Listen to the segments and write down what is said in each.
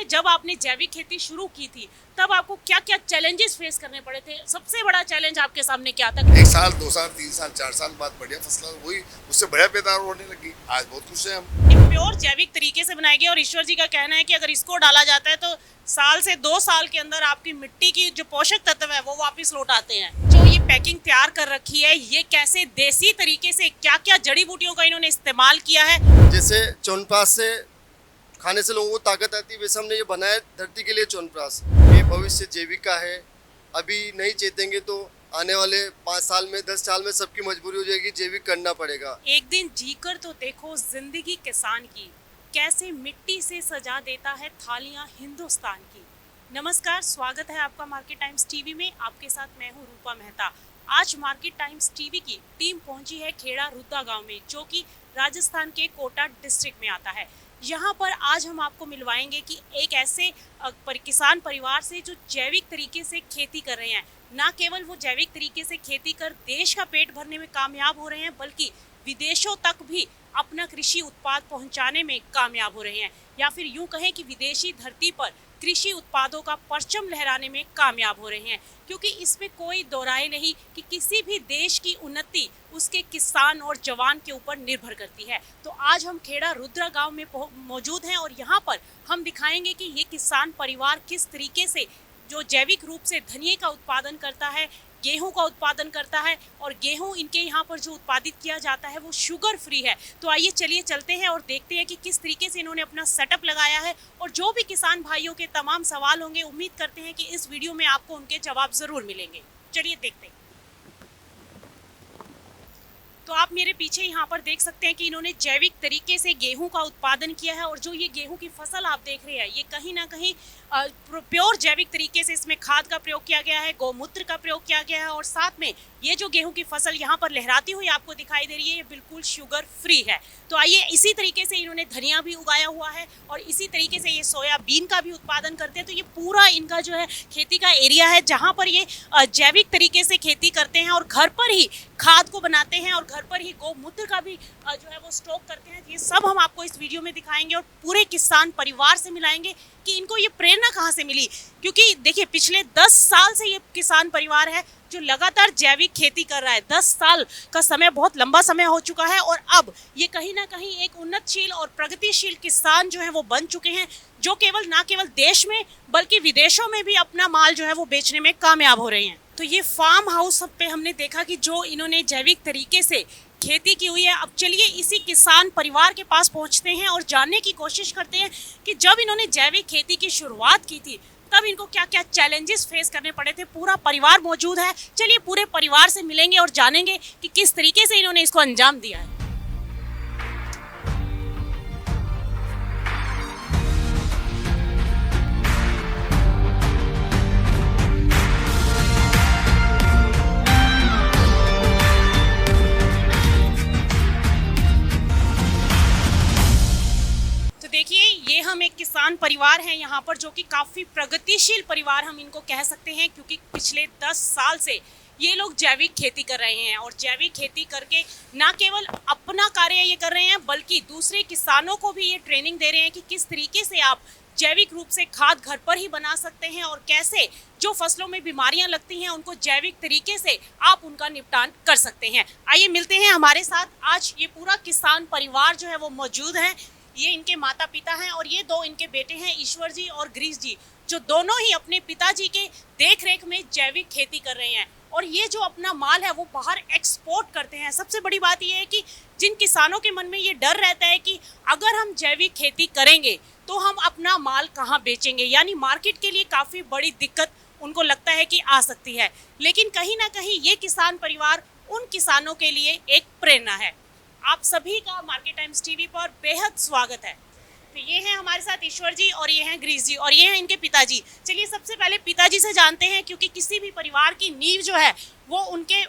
में जब आपने जैविक खेती शुरू की थी तब आपको क्या क्या चैलेंजेस फेस करने पड़े थे? सबसे बड़ा चैलेंज आपके सामने क्या था? 1 साल 2 साल 3 साल 4 साल बाद बढ़िया फसल वही उससे बढ़िया पैदावार होने लगी। आज बहुत खुश हैं हम। ये प्योर जैविक तरीके से बनाई गई और ईश्वर जी का कहना है कि अगर इसको डाला जाता है तो साल से 2 साल के अंदर आपकी मिट्टी की जो पोषक तत्व है वो वापस लौट आते हैं। जो ये पैकिंग तैयार कर रखी है, ये कैसे देसी तरीके से क्या क्या जड़ी बूटियों का इन्होंने इस्तेमाल किया है? जैसे च्यवनप्राश से खाने से लोगों को ताकत आती है, वैसे हमने ये बनाया धरती के लिए च्यवनप्राश। ये भविष्य जैविक का है। अभी नहीं चेतेंगे तो आने वाले 5 साल में 10 साल में सबकी मजबूरी हो जाएगी, जैविक करना पड़ेगा। एक दिन जीकर तो देखो जिंदगी किसान की, कैसे मिट्टी से सजा देता है थालियां हिंदुस्तान की। नमस्कार, स्वागत है आपका मार्केट टाइम्स टीवी में। आपके साथ मैं हूं रूपा मेहता। आज मार्केट टाइम्स टीवी की टीम पहुंची है खेड़ा रुद्दा गांव में, जो कि राजस्थान के कोटा डिस्ट्रिक्ट में आता है। यहाँ पर आज हम आपको मिलवाएंगे कि एक ऐसे किसान परिवार से जो जैविक तरीके से खेती कर रहे हैं। ना केवल वो जैविक तरीके से खेती कर देश का पेट भरने में कामयाब हो रहे हैं, बल्कि विदेशों तक भी अपना कृषि उत्पाद पहुंचाने में कामयाब हो रहे हैं, या फिर यूं कहें कि विदेशी धरती पर कृषि उत्पादों का परचम लहराने में कामयाब हो रहे हैं। क्योंकि इसमें कोई दो राय नहीं कि किसी भी देश की उन्नति उसके किसान और जवान के ऊपर निर्भर करती है। तो आज हम खेड़ा रुद्रा गांव में मौजूद हैं और यहाँ पर हम दिखाएंगे कि ये किसान परिवार किस तरीके से जो जैविक रूप से धनिये का उत्पादन करता है, गेहूं का उत्पादन करता है, और गेहूं इनके यहाँ पर जो उत्पादित किया जाता है वो शुगर फ्री है। तो आइए चलिए चलते हैं और देखते हैं कि किस तरीके से इन्होंने अपना सेटअप लगाया है। और जो भी किसान भाइयों के तमाम सवाल होंगे, उम्मीद करते हैं कि इस वीडियो में आपको उनके जवाब जरूर मिलेंगे। चलिए देखते हैं। तो आप मेरे पीछे यहाँ पर देख सकते हैं कि इन्होंने जैविक तरीके से गेहूं का उत्पादन किया है। और जो ये गेहूं की फसल आप देख रहे हैं, ये कहीं ना कहीं प्योर जैविक तरीके से इसमें खाद का प्रयोग किया गया है, गौमूत्र का प्रयोग किया गया है, और साथ में ये जो गेहूं की फसल यहाँ पर लहराती हुई आपको दिखाई दे रही है, ये बिल्कुल शुगर फ्री है। तो आइए, इसी तरीके से इन्होंने धनिया भी उगाया हुआ है और इसी तरीके से ये सोयाबीन का भी उत्पादन करते हैं। तो ये पूरा इनका जो है खेती का एरिया है, जहाँ पर ये जैविक तरीके से खेती करते हैं और घर पर ही खाद को बनाते हैं और घर पर ही गौमूत्र का भी जो है वो स्टॉक करते हैं। ये सब हम आपको इस वीडियो में दिखाएंगे और पूरे किसान परिवार से मिलाएंगे कि इनको ये प्रेरणा कहाँ से मिली। क्योंकि देखिए, पिछले 10 साल से ये किसान परिवार है जो लगातार जैविक खेती कर रहा है। 10 साल का समय बहुत लंबा समय हो चुका है और अब ये कहीं ना कहीं एक उन्नतशील और प्रगतिशील किसान जो है वो बन चुके हैं, जो ना केवल देश में बल्कि विदेशों में भी अपना माल जो है वो बेचने में कामयाब हो रहे हैं। तो ये फार्म हाउस पे हमने देखा कि जो इन्होंने जैविक तरीके से खेती की हुई है। अब चलिए इसी किसान परिवार के पास पहुंचते हैं और जानने की कोशिश करते हैं कि जब इन्होंने जैविक खेती की शुरुआत की थी तब इनको क्या क्या चैलेंजेस फेस करने पड़े थे। पूरा परिवार मौजूद है, चलिए पूरे परिवार से मिलेंगे और जानेंगे कि किस तरीके से इन्होंने इसको अंजाम दिया है। देखिए, ये हम एक किसान परिवार हैं यहाँ पर, जो कि काफ़ी प्रगतिशील परिवार हम इनको कह सकते हैं, क्योंकि पिछले 10 साल से ये लोग जैविक खेती कर रहे हैं और जैविक खेती करके ना केवल अपना कार्य ये कर रहे हैं, बल्कि दूसरे किसानों को भी ये ट्रेनिंग दे रहे हैं कि किस तरीके से आप जैविक रूप से खाद घर पर ही बना सकते हैं और कैसे जो फसलों में बीमारियां लगती हैं उनको जैविक तरीके से आप उनका निपटान कर सकते हैं। आइए मिलते हैं हमारे साथ। आज ये पूरा किसान परिवार जो है वो मौजूद है। ये इनके माता पिता हैं और ये 2 इनके बेटे हैं, ईश्वर जी और ग्रीस जी, जो दोनों ही अपने पिताजी के देख रेख में जैविक खेती कर रहे हैं। और ये जो अपना माल है वो बाहर एक्सपोर्ट करते हैं। सबसे बड़ी बात ये है कि जिन किसानों के मन में ये डर रहता है कि अगर हम जैविक खेती करेंगे तो हम अपना माल कहाँ बेचेंगे, यानी मार्केट के लिए काफ़ी बड़ी दिक्कत उनको लगता है कि आ सकती है। लेकिन कहीं ना कहीं ये किसान परिवार उन किसानों के लिए एक प्रेरणा है। आप सभी का मार्केट टाइम्स टीवी पर बेहद स्वागत है। तो ये हैं हमारे साथ ईश्वर जी और ये हैं ग्रीस जी और ये हैं इनके पिताजी। चलिए सबसे पहले पिताजी से जानते हैं, क्योंकि किसी भी परिवार की नींव जो है वो उनके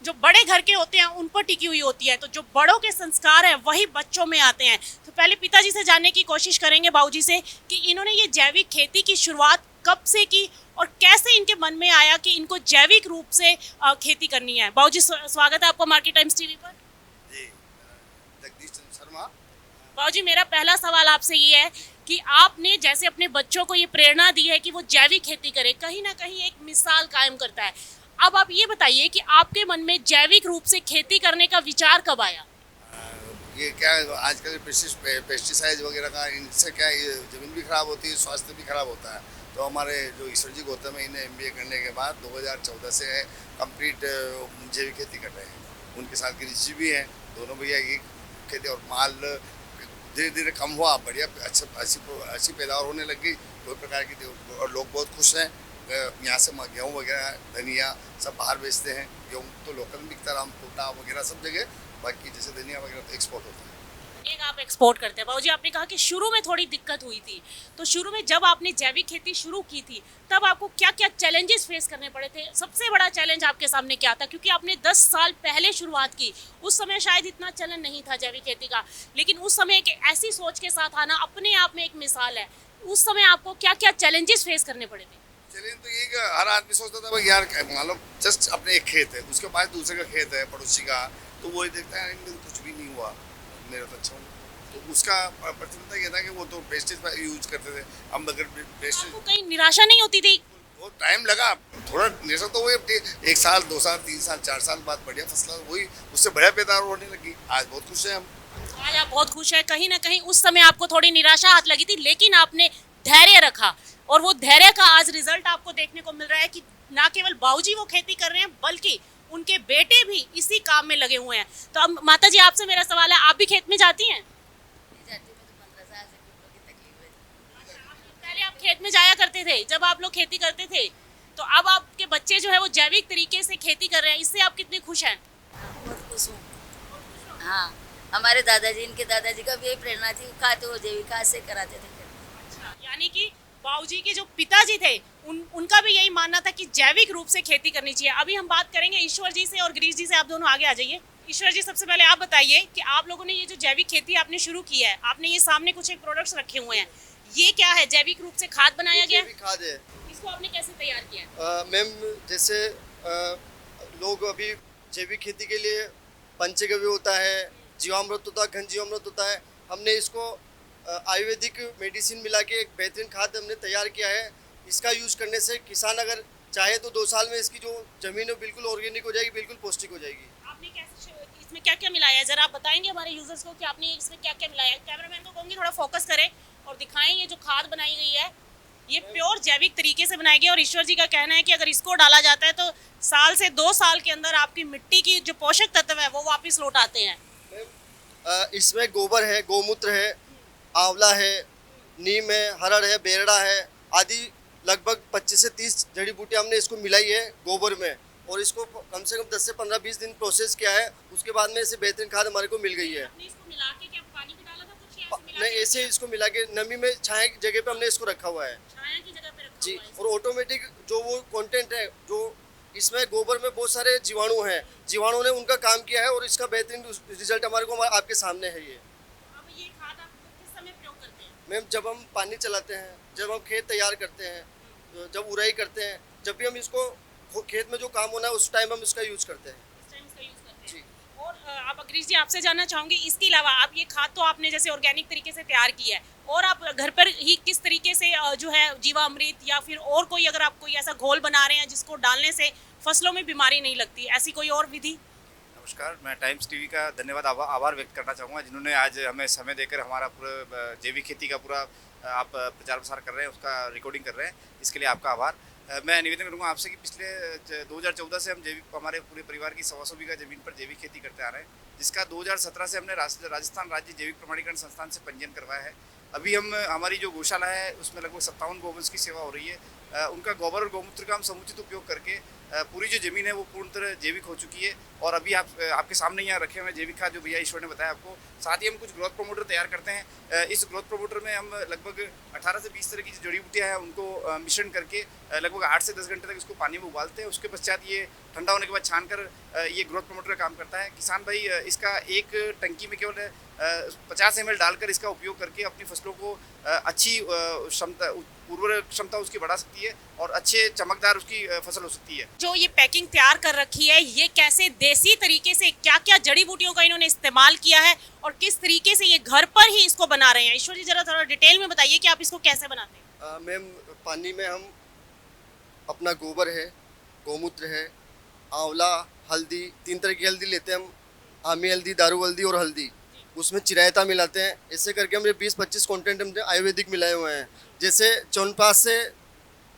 जो बड़े घर के होते हैं उन पर टिकी हुई होती है। तो जो बड़ों के संस्कार हैं वही बच्चों में आते हैं। तो पहले पिताजी से जानने की कोशिश करेंगे, बाबूजी से, कि इन्होंने ये जैविक खेती की शुरुआत कब से की और कैसे इनके मन में आया कि इनको जैविक रूप से खेती करनी है। बाबूजी स्वागत है आपको मार्केट टाइम्स टीवी पर। जगदीश चंद्र शर्मा। बाबूजी, मेरा पहला सवाल आपसे ये है कि आपने जैसे अपने बच्चों को ये प्रेरणा दी है कि वो जैविक खेती करें, कहीं ना कहीं एक मिसाल कायम करता है। अब आप ये बताइए कि आपके मन में जैविक रूप से खेती करने का विचार कब आया? ये क्या है, आजकल पेस्टिसाइड वगैरह का, इनसे क्या है, ये ज़मीन भी खराब होती है, स्वास्थ्य भी खराब होता है। तो हमारे जो ईश्वर जी गौतम है, इन्हें MBA करने के बाद 2014 से कंप्लीट जैविक खेती कर रहे हैं। उनके साथ गिरीश जी भी हैं, दोनों भैया ये खेती, और माल धीरे धीरे कम हुआ, बढ़िया अच्छी पैदावार होने लगी, कोई प्रकार की, और लोग बहुत खुश हैं। यहाँ से गेहूँ वगैरह, धनिया सब बाहर बेचते हैं। गेहूँ तो लोकल में बिकता है, कोटा वगैरह सब जगह, बाकी जैसे धनिया वगैरह तो एक्सपोर्ट होता है। एक आप एक्सपोर्ट करते हैं। बाबूजी, आपने कहा कि शुरू में थोड़ी दिक्कत हुई थी, तो शुरू में जब आपने जैविक खेती शुरू की थी तब आपको क्या क्या चैलेंजेस फेस करने पड़े थे? सबसे बड़ा चैलेंज आपके सामने क्या था? क्योंकि आपने 10 साल पहले शुरुआत की, उस समय शायद इतना चलन नहीं था जैविक खेती का, लेकिन उस समय एक ऐसी सोच के साथ आना अपने आप में एक मिसाल है। उस समय आपको क्या क्या चैलेंजेस फेस करने पड़े थे? चलिए, तो ये कि हर आदमी सोचता था भाई यार, मान लो जस्ट अपने एक खेत है, उसके बाद दूसरे का खेत है, पड़ोसी का, तो वो देखता है इनमें कुछ भी नहीं हुआ, मेरा तो अच्छा हुआ। तो उसका प्रतिबंधक ये था कि वो तो पेस्टिसाइड यूज करते थे। हम अगर पेस्टिसाइड, आपको कहीं निराशा नहीं होती थी? वो टाइम लगा थोड़ा, निराशा तो हुई, 1 साल 2 साल 3 साल 4 साल बाद बढ़िया फसल हुई, उससे बढ़िया पैदावार होने लगी। आज बहुत खुश हैं हम। आज आप बहुत खुश है। कहीं ना कहीं उस समय आपको थोड़ी निराशा हाथ लगी थी, लेकिन आपने धैर्य रखा, और वो धैर्य का आज रिजल्ट आपको देखने को मिल रहा है कि ना केवल बाबूजी वो खेती कर रहे हैं, बल्कि उनके बेटे भी इसी काम में लगे हुए हैं। तो अब माता जी, आपसे मेरा सवाल है, आप भी खेत में जाती हैं? पहले आप खेत में जाया करते थे जब आप लोग खेती करते थे, तो अब आपके बच्चे जो है वो जैविक तरीके से खेती कर रहे हैं, इससे आप कितने खुश हैं? बहुत खुश हूँ। हाँ, हमारे दादाजी, इनके दादाजी का भी यही प्रेरणा थी, खाते वो जैविक खाद से कराते थे। यानी कि बाबूजी के जो पिताजी थे उनका भी यही मानना था कि जैविक रूप से खेती करनी चाहिए। अभी हम बात करेंगे ईश्वर जी से और गिरीश जी से, आप दोनों आगे आ जाइए। ईश्वर जी, सबसे पहले आप बताइए कि आप लोगों ने ये जो जैविक खेती आपने शुरू की है, आपने ये सामने कुछ एक प्रोडक्ट्स रखे हुए हैं, ये क्या है? जैविक रूप से खाद बनाया गया है? जैविक खाद है। इसको आपने कैसे तैयार किया है? मैम, जैसे लोग अभी जैविक खेती के लिए पंचगव्य होता है, जीवामृत होता है, घन जीवामृत होता है। हमने इसको आयुर्वेदिक मेडिसिन मिला के एक बेहतरीन खाद हमने तैयार किया है। इसका यूज करने से किसान अगर चाहे तो 2 साल में इसकी जो जमीन है बिल्कुल ऑर्गेनिक हो जाएगी, बिल्कुल पौष्टिक हो जाएगी। आपने कैसे, इसमें क्या क्या मिलाया है, जरा आप बताएंगे हमारे यूजर्स को कि आपने इसमें क्या क्या मिलाया है? कैमरामैन को कहूँगी थोड़ा फोकस करें और दिखाएं। ये जो खाद बनाई गई है ये प्योर जैविक तरीके से बनाई गई है, और ईश्वर जी का कहना है कि अगर इसको डाला जाता है तो साल से 2 साल के अंदर आपकी मिट्टी की जो पोषक तत्व है वो वापस लौट आते हैं। इसमें गोबर है, गौमूत्र है, आंवला है, नीम है, हरड़ है, बेरड़ा है आदि लगभग 25 से 30 जड़ी बूटियाँ हमने इसको मिलाई है गोबर में, और इसको कम से कम 10 से 15-20 दिन प्रोसेस किया है। उसके बाद में इसे बेहतरीन खाद हमारे को मिल गई है। आपने इसको मिला के क्या पानी भी डाला था कुछ, या ऐसे मिला नहीं, के? ऐसे इसको मिला के नमी में छाया की जगह पे हमने इसको रखा हुआ है छाया की जगह पे रखा जी। हुआ है। और ऑटोमेटिक जो वो कंटेंट है, जो इसमें गोबर में बहुत सारे जीवाणु हैं, जीवाणु ने उनका काम किया है, और इसका बेहतरीन रिजल्ट हमारे को आपके सामने है। ये अब ये खाद आप किस समय प्रयोग करते हैं? मैम, जब हम पानी चलाते हैं, जब हम खेत तैयार करते हैं, जब उराई करते हैं, जब भी हम इसको खेत में जो काम होना है उस टाइम हम इसका यूज करते हैं इस टाइम इसका यूज करते हैं। जी। और आप गिरीश जी, आपसे जानना चाहूंगी, इसके अलावा आप ये खाद तो आपने जैसे ऑर्गेनिक तरीके से तैयार की है, और आप घर पर ही किस तरीके से जो है जीवामृत या फिर और कोई, अगर आप कोई ऐसा घोल बना रहे हैं जिसको डालने से फसलों में बीमारी नहीं लगती, ऐसी कोई और विधि? नमस्कार, मैं टाइम्स टीवी का धन्यवाद आभार व्यक्त करना चाहूँगा, जिन्होंने आज हमें समय देकर हमारा पूरा जैविक खेती का पूरा आप प्रचार प्रसार कर रहे हैं, उसका रिकॉर्डिंग कर रहे हैं, इसके लिए आपका आभार। मैं निवेदन करूँगा आपसे कि पिछले 2014 से हम जैविक, हमारे पूरे परिवार की 125 बीघा जमीन पर जैविक खेती करते आ रहे हैं, जिसका 2017 से हमने राजस्थान राज्य जैविक प्रमाणीकरण संस्थान से पंजीयन करवाया है। अभी हम हमारी जो गौशाला है उसमें लगभग 57 गोवंश की सेवा हो रही है। उनका गोबर और गौमूत्र का हम समुचित उपयोग करके पूरी जो ज़मीन है वो पूर्ण तरह जैविक हो चुकी है। और अभी आपके सामने यहाँ रखे हुए जैविक खाद जो भैया ईश्वर ने बताया आपको, साथ ही हम कुछ ग्रोथ प्रोमोटर तैयार करते हैं। इस ग्रोथ प्रोमोटर में हम लगभग 18 से 20 तरह की जो जड़ी बूटियाँ हैं उनको मिश्रण करके लगभग 8 से 10 घंटे तक इसको पानी में उबालते हैं। उसके पश्चात ये ठंडा होने के बाद छान कर ये ग्रोथ प्रोमोटर का काम करता है। किसान भाई इसका एक टंकी में केवल 50 ml डालकर इसका उपयोग करके अपनी फसलों को अच्छी क्षमता उर्वरक क्षमता उसकी बढ़ा सकती है और अच्छे चमकदार उसकी फसल हो सकती है। जो ये पैकिंग तैयार कर रखी है, ये कैसे देसी तरीके से क्या क्या जड़ी बूटियों का इन्होंने इस्तेमाल किया है और किस तरीके से ये घर पर ही इसको बना रहे हैं। ईश्वर जी जरा थोड़ा डिटेल में बताइए कि आप इसको कैसे बनाते हैं। मैम, पानी में हम अपना गोबर है, गौमूत्र है, आंवला, हल्दी, 3 तरह की हल्दी लेते हैं हम, आमी हल्दी, दारू हल्दी और हल्दी, उसमें चिरायता मिलाते हैं। ऐसे करके हमने 20-25 कंटेंट हमने आयुर्वेदिक मिलाए हुए हैं। जैसे च्यवनप्राश से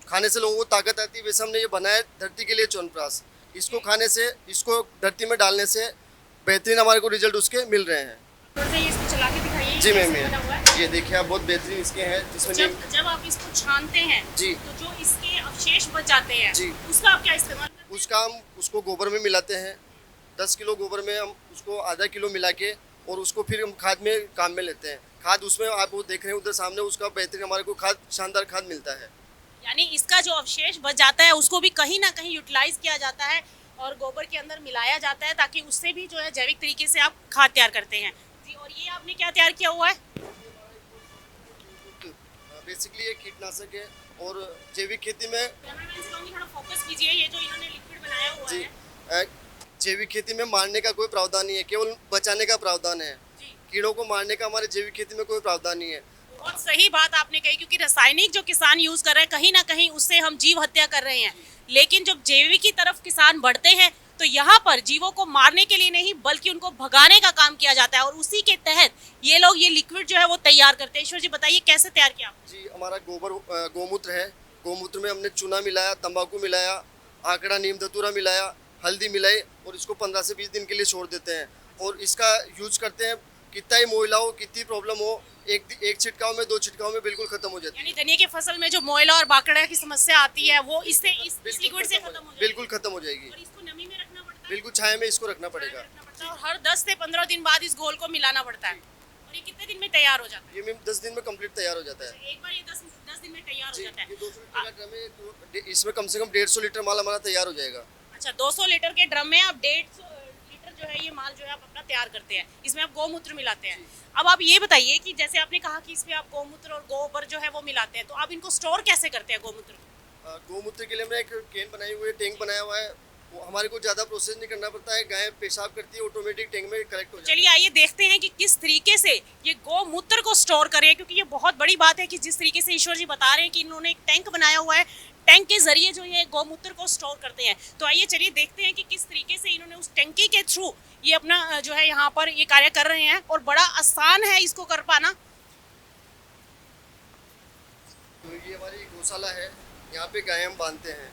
खाने से लोगों को ताकत आती है, वैसे हमने ये बनाया धरती के लिए च्यवनप्राश। इसको खाने से, इसको धरती में डालने से बेहतरीन हमारे को रिजल्ट उसके मिल रहे हैं। थोड़ा सा ये इसको चला के दिखाइए। जी मैम, कैसे बना हुआ है? ये देखिए आप, बहुत बेहतरीन इसके हैं। जिसमें जब आप इसको छानते हैं जी, तो जो इसके अवशेष बच जाते हैं जी, उसका आप क्या इस्तेमाल करते हैं? उसका हम उसको गोबर में मिलाते हैं। 10 किलो गोबर में हम उसको आधा किलो मिला के और उसको फिर हम खाद में काम में लेते हैं। खाद उसमें आप वो देख रहे हैं उधर सामने, उसका बेहतरीन हमारे को खाद, शानदार खाद मिलता है। यानी इसका जो अवशेष बच जाता है उसको भी कहीं ना कहीं यूटिलाइज किया जाता है और गोबर के अंदर मिलाया जाता है, ताकि उससे भी जो है जैविक तरीके से आप खाद तैयार करते हैं। जी, और ये आपने क्या तैयार किया हुआ है? बेसिकली ये कीटनाशक है और जैविक खेती में कैमरामैन से कहूंगी थोड़ा फोकस कीजिए। ये जो इन्होंने लिक्विड बनाया हुआ जी, है, जैविक खेती में मारने का कोई प्रावधान नहीं है, केवल बचाने का प्रावधान है। जी, कीड़ों को मारने का हमारे जैविक खेती में कोई प्रावधान नहीं है। बहुत सही बात आपने कही, क्योंकि रासायनिक जो किसान यूज कर रहे हैं कहीं ना कहीं उससे हम जीव हत्या कर रहे हैं। लेकिन जब जैविक की तरफ किसान बढ़ते हैं तो यहाँ पर जीवों को मारने के लिए नहीं बल्कि उनको भगाने का काम किया जाता है, और उसी के तहत ये लोग ये लिक्विड जो है वो तैयार करते हैं। ईश्वर जी बताइए कैसे तैयार किया आपने? जी, हमारा गौमूत्र है। गौमूत्र में हमने चूना मिलाया, तंबाकू मिलाया, आंकड़ा, नीम धतूरा मिलाया, हल्दी मिलाई और इसको 15 से 20 दिन के लिए छोड़ देते हैं। और इसका यूज करते हैं, कितना ही मोइला हो, कितनी प्रॉब्लम हो, एक छिड़काव में, 2 छिड़काव में बिल्कुल खत्म हो जाती है। यानी धनिया की फसल में जो मोयला और बाकड़ा की समस्या आती है वो इससे इस लिक्विड से खत्म हो जाएगी। बिल्कुल खत्म हो जाएगी। और इसको नमी में रखना पड़ता है, बिल्कुल छाया में इसको रखना पड़ेगा। रखना पड़ता है, और हर 10 से 15 दिन बाद इस घोल को मिलाना पड़ता है। और ये कितने दिन में तैयार हो जाता है? ये मैम 10 दिन में कंप्लीट तैयार हो जाता है। एक बार ये 10 दिन में तैयार हो जी, जाता है। ये 200 लीटर का ड्रम है, तो इसमें कम से कम 150 लीटर माल हमारा तैयार हो जाएगा। अच्छा, 200 लीटर के ड्रम में आप 150 लीटर जो है ये माल जो है आप अपना तैयार करते हैं। इसमें आप गौमूत्र मिलाते हैं। अब आप ये बताइए कि जैसे आपने कहा कि इसमें आप गौमूत्र और गोबर जो है वो मिलाते हैं, तो आप इनको स्टोर कैसे करते हैं गौमूत्र को? गौमूत्र के लिए हमने एक कैन बनाई हुई है, टैंक बनाया हुआ है। वो हमारे को ज़्यादा प्रोसेस नहीं करना पड़ता है। गाय पेशाब करती है, ऑटोमेटिक टैंक में कलेक्ट हो जाता है। चलिए आइए देखते हैं कि किस तरीके से ये गौमूत्र को स्टोर करें, क्योंकि ये बहुत बड़ी बात है कि जिस तरीके से ईश्वर जी बता रहे हैं कि इन्होंने एक टैंक बनाया हुआ है, टैंक के जरिए जो ये गौमूत्र को स्टोर करते हैं। तो आइए चलिए देखते हैं कि किस तरीके से इन्होंने उस टैंकी के थ्रू ये अपना जो है यहाँ पर ये कार्य कर रहे हैं, और बड़ा आसान है इसको कर पाना। तो ये हमारी गौशाला है, यहाँ पे गाय हम बांधते हैं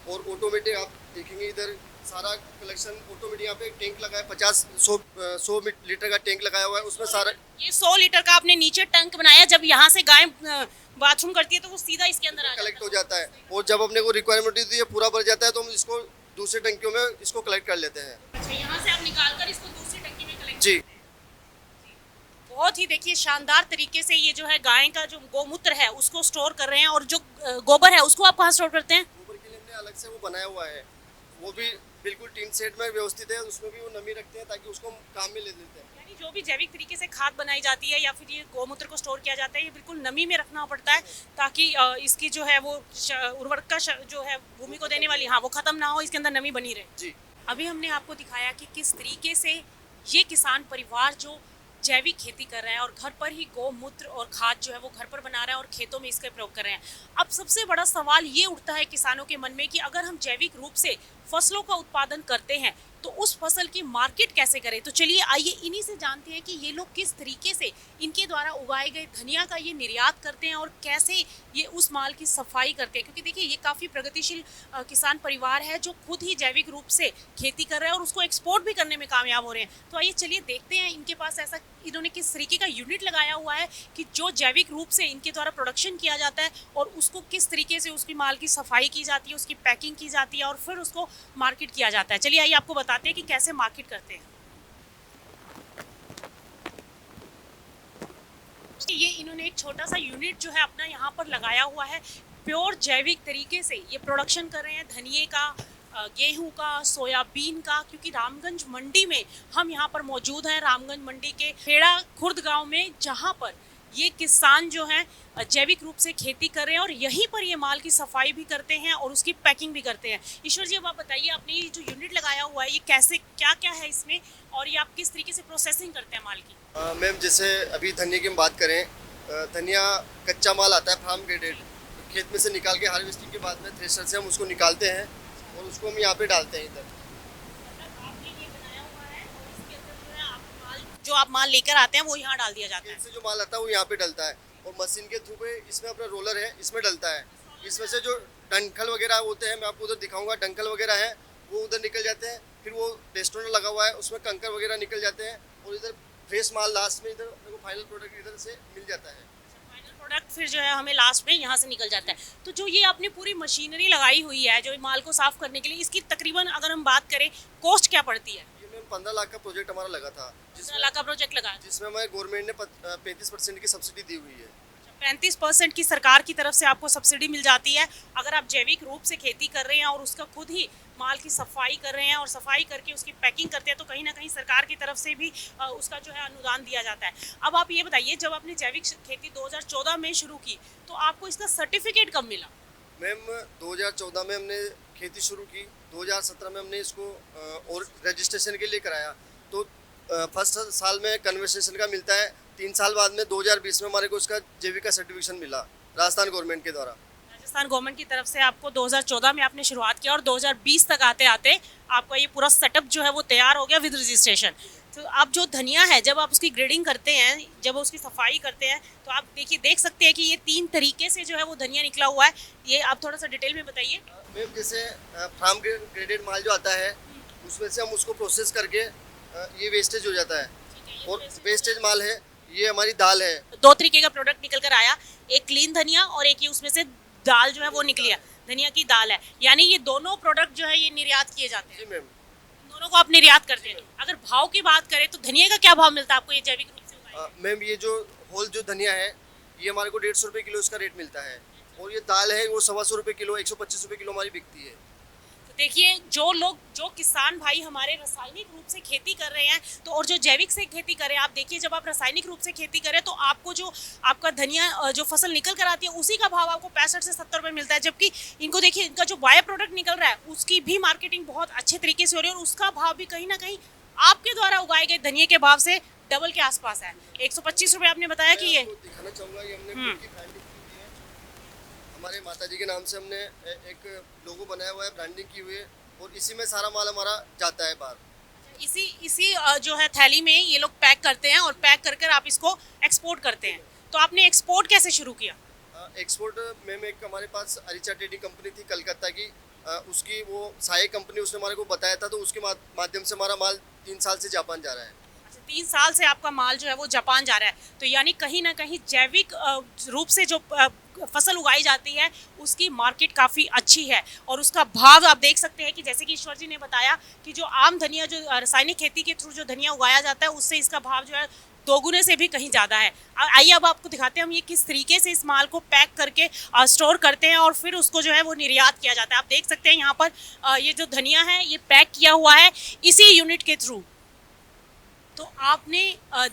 और ऑटोमेटिक आप देखेंगे इधर सारा कलेक्शन ऑटोमेटिक। यहाँ पे एक टैंक लगा है, 100 लीटर का टैंक लगाया हुआ है, उसमें सारा ये 100 लीटर का आपने नीचे टैंक बनाया, जब यहाँ से गाय बाथरूम करती है तो वो सीधा इसके अंदर आ कलेक्ट जाता हो जाता है। और जब अपने को रिक्वायरमेंट होती है, ये पूरा भर जाता है, तो हम इसको दूसरे टंकियों में इसको कलेक्ट कर लेते हैं। है। अच्छा, यहाँ से आप निकाल कर इसको दूसरी टंकी में कलेक्ट। जी, बहुत ही देखिए शानदार तरीके से ये जो है गाय का जो गौमूत्र है उसको स्टोर कर रहे हैं, और जो गोबर है उसको आप कहाँ स्टोर करते हैं? गोबर के लिए हमने अलग से वो बनाया हुआ है, वो भी बिल्कुल टीन सेट में व्यवस्थित है। उसमें भी वो नमी रखते हैं ताकि उसको हम काम में ले लेते हैं। यानी जो भी जैविक तरीके से खाद बनाई जाती है या फिर ये गौमूत्र को स्टोर किया जाता है, ये बिल्कुल नमी में रखना पड़ता है, ताकि इसकी जो है वो उर्वरक का जो है भूमि को देने वाली, हाँ, वो खत्म ना हो, इसके अंदर नमी बनी रहे। जी, अभी हमने आपको दिखाया कि किस तरीके से ये किसान परिवार जो जैविक खेती कर रहे हैं और घर पर ही गौमूत्र और खाद जो है वो घर पर बना रहे हैं और खेतों में इसका प्रयोग कर रहे हैं। अब सबसे बड़ा सवाल ये उठता है किसानों के मन में कि अगर हम जैविक रूप से फसलों का उत्पादन करते हैं तो उस फसल की मार्केट कैसे करें। तो चलिए आइए इन्हीं से जानते हैं कि ये लोग किस तरीके से इनके द्वारा उगाए गए धनिया का ये निर्यात करते हैं और कैसे ये उस माल की सफाई करते हैं। क्योंकि देखिए ये काफ़ी प्रगतिशील किसान परिवार है जो खुद ही जैविक रूप से खेती कर रहे हैं और उसको एक्सपोर्ट भी करने में कामयाब हो रहे हैं। तो आइए चलिए देखते हैं इनके पास ऐसा इन्होंने किस तरीके का यूनिट लगाया हुआ है कि जो जैविक रूप से इनके द्वारा प्रोडक्शन किया जाता है और उसको किस तरीके से उसकी माल की सफाई की जाती है, उसकी पैकिंग की जाती है और फिर उसको मार्केट किया जाता है। चलिए आइए आपको बताते हैं कि कैसे मार्केट करते हैं। ये इन्होंने एक छोटा सा यूनिट जो है अपना यहाँ पर लगाया हुआ है। प्योर जैविक तरीके से ये प्रोडक्शन कर रहे हैं धनिये का, गेहूं का, सोयाबीन का, क्योंकि रामगंज मंडी में हम यहाँ पर मौजूद हैं, रामगंज मंडी के खेड़ा खुर्द गांव में, जहाँ पर ये किसान जो हैं जैविक रूप से खेती कर रहे हैं और यहीं पर ये माल की सफाई भी करते हैं और उसकी पैकिंग भी करते हैं। ईश्वर जी, अब आप बताइए, आपने ये जो यूनिट लगाया हुआ है ये कैसे, क्या क्या है इसमें और ये आप किस तरीके से प्रोसेसिंग करते हैं माल की? मैम जैसे अभी धनिया की हम बात करें, धनिया कच्चा माल आता है फार्म ग्रेडेड, खेत में से निकाल के हार्वेस्टिंग के बाद में थ्रेशर से हम उसको निकालते हैं और उसको हम यहाँ पे डालते हैं इधर। मतलब आपने ये बनाया हुआ है और इसके अंदर जो है जो आप माल लेकर आते हैं वो यहाँ डाल दिया जाता है। खेत से जो माल आता है वो यहाँ पे डलता है और मशीन के थ्रू पे इसमें अपना रोलर है, इसमें डलता है। इसमें से जो डंखल वगैरह होते हैं, मैं आपको उधर दिखाऊंगा, डंखल वगैरह है वो उधर निकल जाते हैं, फिर वो टेस्टोनर लगा हुआ है उसमें कंकर वगैरह निकल जाते हैं और इधर फ्रेश माल लास्ट में इधर अपने को फाइनल प्रोडक्ट इधर से मिल जाता है। फाइनल प्रोडक्ट फिर जो है हमें लास्ट में यहाँ से निकल जाता है। तो जो ये आपने पूरी मशीनरी लगाई हुई है जो माल को साफ करने के लिए, इसकी तकरीबन अगर हम बात करें कॉस्ट क्या पड़ती है? ये मैम 15 लाख का प्रोजेक्ट हमारा लगा था, 15 लाख का प्रोजेक्ट लगा, जिसमें हमारे गवर्नमेंट ने 35% की सब्सिडी दी हुई है। 35% की सरकार की तरफ से आपको सब्सिडी मिल जाती है अगर आप जैविक रूप से खेती कर रहे हैं और उसका खुद ही माल की सफाई कर रहे हैं और सफाई करके उसकी पैकिंग करते हैं, तो कहीं ना कहीं सरकार की तरफ से भी उसका जो है अनुदान दिया जाता है। अब आप ये बताइए, जब आपने जैविक खेती 2014 में शुरू की तो आपको इसका सर्टिफिकेट कब मिला? मैम 2014 में हमने खेती शुरू की, 2017 में हमने इसको और रजिस्ट्रेशन के लिए कराया, तो फर्स्ट साल में कन्वर्सेशन का मिलता है, 3 साल बाद में 2020 में हमारे को उसका जैविक का सर्टिफिकेशन मिला राजस्थान गवर्नमेंट के द्वारा। राजस्थान गवर्नमेंट की तरफ से आपको 2014 में आपने शुरुआत किया और 2020 तक आते आते आपका ये पूरा सेटअप जो है वो तैयार हो गया विद रजिस्ट्रेशन। तो आप जो धनिया है जब आप उसकी ग्रेडिंग करते हैं, जब उसकी सफाई करते हैं, तो आप देख सकते हैं कि ये 3 तरीके से जो है वो धनिया निकला हुआ है। ये आप थोड़ा सा डिटेल में बताइए। मैम जैसे फार्म ग्रेडेड माल जो आता है उसमें से हम उसको प्रोसेस करके ये वेस्टेज हो जाता है, और वेस्टेज माल है ये हमारी दाल है। 2 तरीके का प्रोडक्ट निकल कर आया, एक क्लीन धनिया और एक ये उसमें से दाल जो है वो निकली है, धनिया की दाल है, यानी ये दोनों प्रोडक्ट जो है ये निर्यात किए जाते हैं। जी मैम, दोनों को आप निर्यात करते हैं। अगर भाव की बात करें तो धनिया का क्या भाव मिलता है आपको ये जैविक रूप से उगाई? मैम ये जो होल जो धनिया है ये हमारे को 150 रुपये किलो इसका रेट मिलता है, और ये दाल है वो 125 रुपये किलो, 125 रुपये किलो हमारी बिकती है। तो देखिए, जो किसान भाई हमारे रासायनिक रूप से खेती कर रहे हैं तो और जो जैविक से खेती कर रहे हैं, आप देखिए जब आप रासायनिक रूप से खेती करें तो आपको जो आपका धनिया जो फसल निकल कर आती है उसी का भाव आपको 65 से 70 रुपये मिलता है, जबकि इनको देखिए इनका जो बाय प्रोडक्ट निकल रहा है उसकी भी मार्केटिंग बहुत अच्छे तरीके से हो रही है और उसका भाव भी कहीं ना कहीं आपके द्वारा उगाए गए धनिया के भाव से डबल के आसपास है। 125 रुपये आपने बताया कि ये दिखाना चाहूँगा, ये हमने खुद की ब्रांडिंग की है, हमारे माताजी के नाम से हमने एक लोगो बनाया हुआ है, ब्रांडिंग की हुई है, और इसी में सारा माल हमारा जाता है बाहर। इसी जो है थैली में ये लोग पैक करते हैं और पैक कर आप इसको एक्सपोर्ट करते हैं। तो आपने एक्सपोर्ट कैसे शुरू किया? एक्सपोर्ट में एक हमारे पास अरिचा ट्रेडिंग कंपनी थी कलकत्ता की, उसकी वो सहायक कंपनी, उसने हमारे को बताया था, तो उसके माध्यम से हमारा माल 3 साल से जापान जा रहा है। 3 साल से आपका माल जो है वो जापान जा रहा है, तो यानी कहीं ना कहीं जैविक रूप से जो फसल उगाई जाती है उसकी मार्केट काफ़ी अच्छी है और उसका भाव आप देख सकते हैं कि जैसे कि ईश्वर जी ने बताया कि जो आम धनिया जो रासायनिक खेती के थ्रू जो धनिया उगाया जाता है उससे इसका भाव जो है 2 गुने से भी कहीं ज़्यादा है। आइए अब आपको दिखाते हैं हम ये किस तरीके से इस माल को पैक करके स्टोर करते हैं और फिर उसको जो है वो निर्यात किया जाता है। आप देख सकते हैं यहाँ पर ये जो धनिया है ये पैक किया हुआ है इसी यूनिट के थ्रू। तो आपने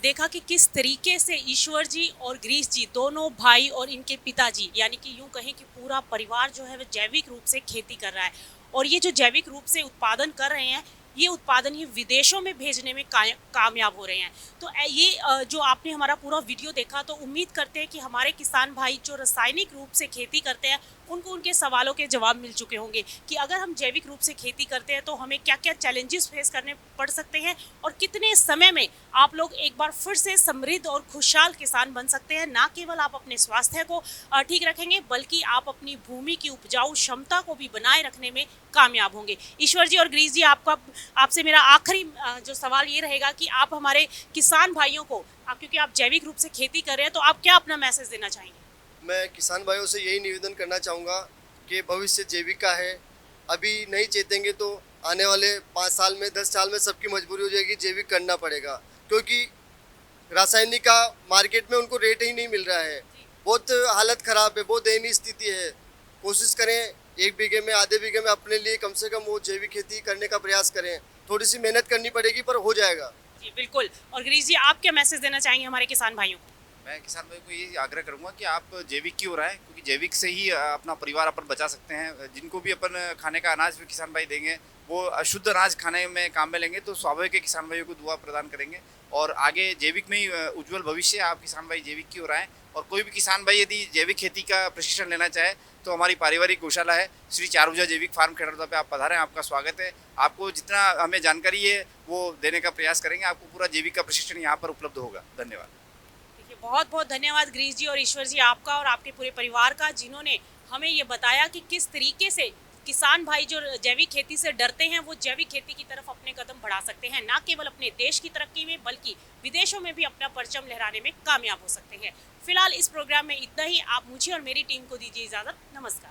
देखा कि किस तरीके से ईश्वर जी और गिरीश जी दोनों भाई और इनके पिताजी, यानी कि यूं कहें कि पूरा परिवार जो है वह जैविक रूप से खेती कर रहा है और ये जो जैविक रूप से उत्पादन कर रहे हैं ये उत्पादन ये विदेशों में भेजने में कामयाब हो रहे हैं। तो ये जो आपने हमारा पूरा वीडियो देखा तो उम्मीद करते हैं कि हमारे किसान भाई जो रासायनिक रूप से खेती करते हैं उनको उनके सवालों के जवाब मिल चुके होंगे कि अगर हम जैविक रूप से खेती करते हैं तो हमें क्या क्या चैलेंजेस फेस करने पड़ सकते हैं और कितने समय में आप लोग एक बार फिर से समृद्ध और खुशहाल किसान बन सकते हैं। ना केवल आप अपने स्वास्थ्य को ठीक रखेंगे बल्कि आप अपनी भूमि की उपजाऊ क्षमता को भी बनाए रखने में कामयाब होंगे। ईश्वर जी और गिरीश जी, आपसे मेरा आखिरी जो सवाल ये रहेगा कि आप हमारे किसान भाइयों को, क्योंकि आप जैविक रूप से खेती कर रहे हैं, तो आप क्या अपना मैसेज देना चाहेंगे? मैं किसान भाइयों से यही निवेदन करना चाहूँगा कि भविष्य जैविक का है, अभी नहीं चेतेंगे तो आने वाले 5 साल में 10 साल में सबकी मजबूरी हो जाएगी, जैविक करना पड़ेगा, क्योंकि रासायनिक का मार्केट में उनको रेट ही नहीं मिल रहा है। बहुत हालत ख़राब है, बहुत दयनीय स्थिति है। कोशिश करें 1 बीघे में आधे बीघे में अपने लिए कम से कम वो जैविक खेती करने का प्रयास करें। थोड़ी सी मेहनत करनी पड़ेगी पर हो जाएगा। जी बिल्कुल। और गिरीश जी, आप क्या मैसेज देना चाहेंगे हमारे किसान भाइयों को? मैं किसान भाई को ये आग्रह करूंगा कि आप जैविक की ओर आएं, क्योंकि जैविक से ही अपना परिवार अपन बचा सकते हैं। जिनको भी अपन खाने का अनाज भी किसान भाई देंगे, वो शुद्ध अनाज खाने में काम में लेंगे, तो स्वाभाविक है किसान भाइयों को दुआ प्रदान करेंगे और आगे जैविक में ही उज्जवल भविष्य है। आप किसान भाई जैविक की ओर आएं और कोई भी किसान भाई यदि जैविक खेती का प्रशिक्षण लेना चाहे तो हमारी पारिवारिक गौशाला है श्री चारुजा जैविक फार्म खेड़ौदा पे आप पधारें, आपका स्वागत है। आपको जितना हमें जानकारी है वो देने का प्रयास करेंगे। आपको पूरा जैविक का प्रशिक्षण यहाँ पर उपलब्ध होगा। धन्यवाद। देखिए, बहुत बहुत धन्यवाद गिरीश जी और ईश्वर जी आपका और आपके पूरे परिवार का, जिन्होंने हमें ये बताया कि किस तरीके से किसान भाई जो जैविक खेती से डरते हैं वो जैविक खेती की तरफ अपने कदम बढ़ा सकते हैं, ना केवल अपने देश की तरक्की में बल्कि विदेशों में भी अपना परचम लहराने में कामयाब हो सकते हैं। फिलहाल इस प्रोग्राम में इतना ही। आप मुझे और मेरी टीम को दीजिए इजाजत। नमस्कार।